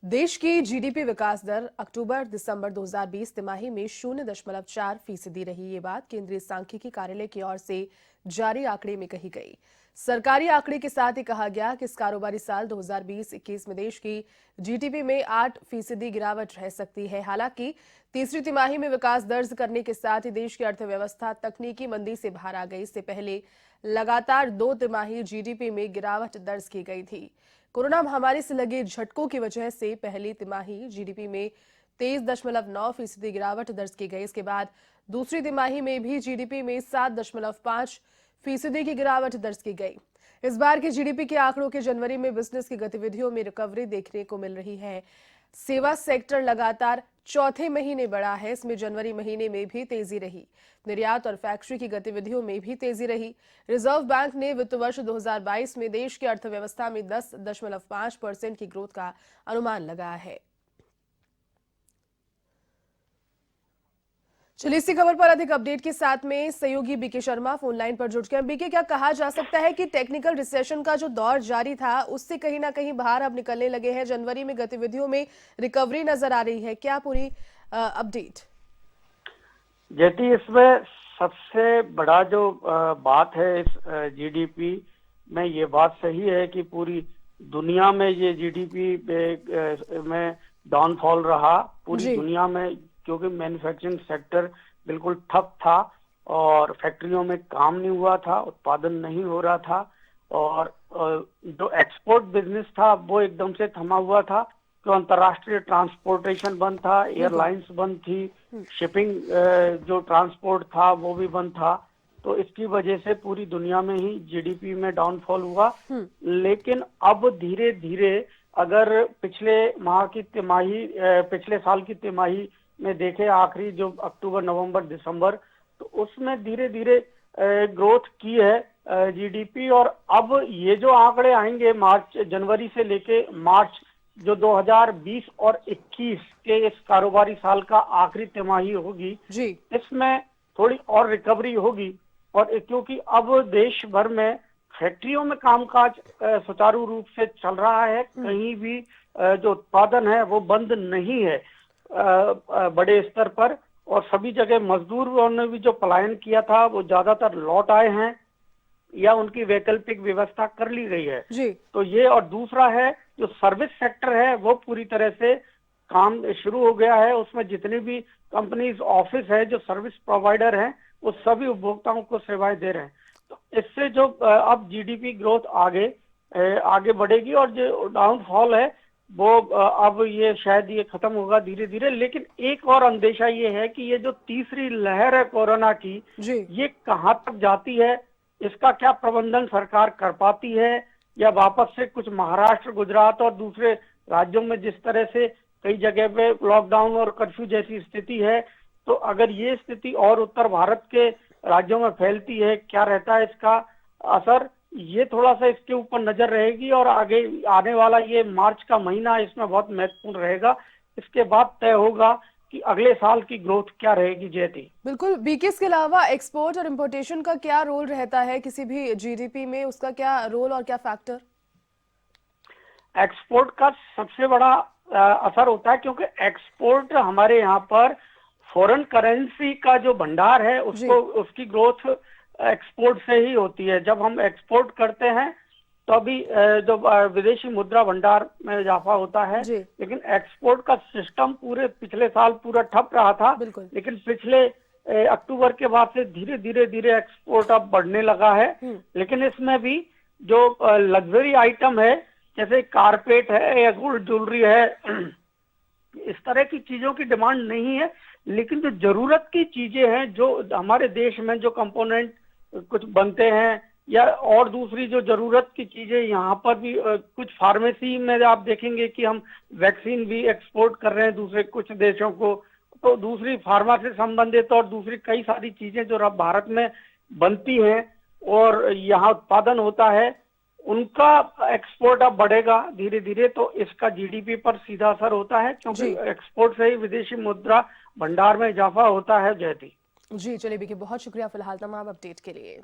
देश की जीडीपी विकास दर अक्टूबर-दिसंबर 2020 तिमाही में 0.4% रही। ये बात केंद्रीय सांख्यिकी कार्यालय की ओर से जारी आंकड़े में कही गई। सरकारी आंकड़े के साथ ही कहा गया कि इस कारोबारी साल 2020-21 में देश की जीडीपी में 8% गिरावट रह सकती है। हालांकि तीसरी तिमाही में विकास दर्ज करने के साथ ही देश की अर्थव्यवस्था तकनीकी मंदी से बाहर आ गई। इससे पहले लगातार 2 तिमाही जीडीपी में गिरावट दर्ज की गई थी। कोरोना महामारी से लगे झटकों की वजह से पहली तिमाही जीडीपी में 23.9% गिरावट दर्ज की गई। इसके बाद दूसरी तिमाही में भी जीडीपी में 7.5% की गिरावट दर्ज की गई। इस बार के जीडीपी के आंकड़ों के जनवरी में बिजनेस की गतिविधियों में रिकवरी देखने को मिल रही है। सेवा सेक्टर लगातार चौथे महीने बढ़ा है। इसमें जनवरी महीने में भी तेजी रही। निर्यात और फैक्ट्री की गतिविधियों में भी तेजी रही। रिजर्व बैंक ने वित्त वर्ष 2022 में देश की अर्थव्यवस्था में 10.5% की ग्रोथ का अनुमान लगाया है। चलिए इसी खबर पर अधिक अपडेट के साथ में सहयोगी बीके शर्मा फोन लाइन पर जुड़ गए। बीके, क्या कहा जा सकता है कि टेक्निकल रिसेशन का जो दौर जारी था उससे कहीं ना कहीं बाहर अब निकलने लगे हैं? जनवरी में गतिविधियों में रिकवरी नजर आ रही है, क्या पूरी अपडेट? जैती, इसमें सबसे बड़ा जो बात है इस जीडीपी में, ये बात सही है कि पूरी दुनिया में ये जीडीपी में डाउनफॉल रहा पूरी दुनिया में, क्योंकि मैन्युफैक्चरिंग सेक्टर बिल्कुल ठप था और फैक्ट्रियों में काम नहीं हुआ था, उत्पादन नहीं हो रहा था और जो एक्सपोर्ट बिजनेस था वो एकदम से थमा हुआ था। तो अंतर्राष्ट्रीय ट्रांसपोर्टेशन बंद था, एयरलाइंस बंद थी, शिपिंग जो ट्रांसपोर्ट था वो भी बंद था। तो इसकी वजह से पूरी दुनिया में ही जीडीपी में डाउनफॉल हुआ। लेकिन अब धीरे धीरे अगर पिछले माह की तिमाही, पिछले साल की तिमाही में देखे, आखिरी जो अक्टूबर, नवंबर, दिसंबर, तो उसमें धीरे धीरे ग्रोथ की है जीडीपी। और अब ये जो आंकड़े आएंगे मार्च, जनवरी से लेके मार्च, जो 2020 और 21 के इस कारोबारी साल का आखिरी तिमाही होगी, इसमें थोड़ी और रिकवरी होगी। और क्योंकि अब देश भर में फैक्ट्रियों में कामकाज सुचारू रूप से चल रहा है, कहीं भी जो उत्पादन है वो बंद नहीं है बड़े स्तर पर, और सभी जगह मजदूरों ने भी जो पलायन किया था वो ज्यादातर लौट आए हैं या उनकी वैकल्पिक व्यवस्था कर ली गई है जी। तो ये, और दूसरा है जो सर्विस सेक्टर है वो पूरी तरह से काम शुरू हो गया है। उसमें जितनी भी कंपनीज, ऑफिस है, जो सर्विस प्रोवाइडर हैं, वो सभी उपभोक्ताओं को सेवाएं दे रहे हैं। तो इससे जो अब जीडीपी ग्रोथ आगे बढ़ेगी और जो डाउनफॉल है वो अब ये शायद ये खत्म होगा धीरे धीरे। लेकिन एक और अंदेशा ये है कि ये जो तीसरी लहर है कोरोना की, ये कहाँ तक जाती है, इसका क्या प्रबंधन सरकार कर पाती है, या वापस से कुछ महाराष्ट्र, गुजरात और दूसरे राज्यों में जिस तरह से कई जगह पे लॉकडाउन और कर्फ्यू जैसी स्थिति है, तो अगर ये स्थिति और उत्तर भारत के राज्यों में फैलती है, क्या रहता है इसका असर, ये थोड़ा सा इसके ऊपर नजर रहेगी। और आगे आने वाला ये मार्च का महीना इसमें बहुत महत्वपूर्ण रहेगा। इसके बाद तय होगा कि अगले साल की ग्रोथ क्या रहेगी। जयती, बिल्कुल बीके, इसके अलावा एक्सपोर्ट और इंपोर्टेशन का क्या रोल रहता है किसी भी जीडीपी में, उसका क्या रोल और क्या फैक्टर? एक्सपोर्ट का सबसे बड़ा असर होता है, क्योंकि एक्सपोर्ट हमारे यहाँ पर फॉरेन करेंसी का जो भंडार है उसको, उसकी ग्रोथ एक्सपोर्ट से ही होती है। जब हम एक्सपोर्ट करते हैं तो अभी जो विदेशी मुद्रा भंडार में इजाफा होता है, लेकिन एक्सपोर्ट का सिस्टम पूरे पिछले साल पूरा ठप रहा था। लेकिन पिछले अक्टूबर के बाद से धीरे धीरे एक्सपोर्ट अब बढ़ने लगा है। लेकिन इसमें भी जो लग्जरी आइटम है, जैसे कारपेट है या गोल्ड ज्वेलरी है, इस तरह की चीजों की डिमांड नहीं है। लेकिन जो जरूरत की चीजें हैं, जो हमारे देश में जो कंपोनेंट कुछ बनते हैं, या और दूसरी जो जरूरत की चीजें, यहाँ पर भी कुछ फार्मेसी में आप देखेंगे कि हम वैक्सीन भी एक्सपोर्ट कर रहे हैं दूसरे कुछ देशों को। तो दूसरी फार्मा से संबंधित और दूसरी कई सारी चीजें जो भारत में बनती हैं और यहाँ उत्पादन होता है, उनका एक्सपोर्ट अब बढ़ेगा धीरे धीरे। तो इसका जीडीपी पर सीधा असर होता है, क्योंकि एक्सपोर्ट से ही विदेशी मुद्रा भंडार में इजाफा होता है। जयती जी, चलिए बीके, बहुत शुक्रिया फिलहाल तमाम अपडेट के लिए।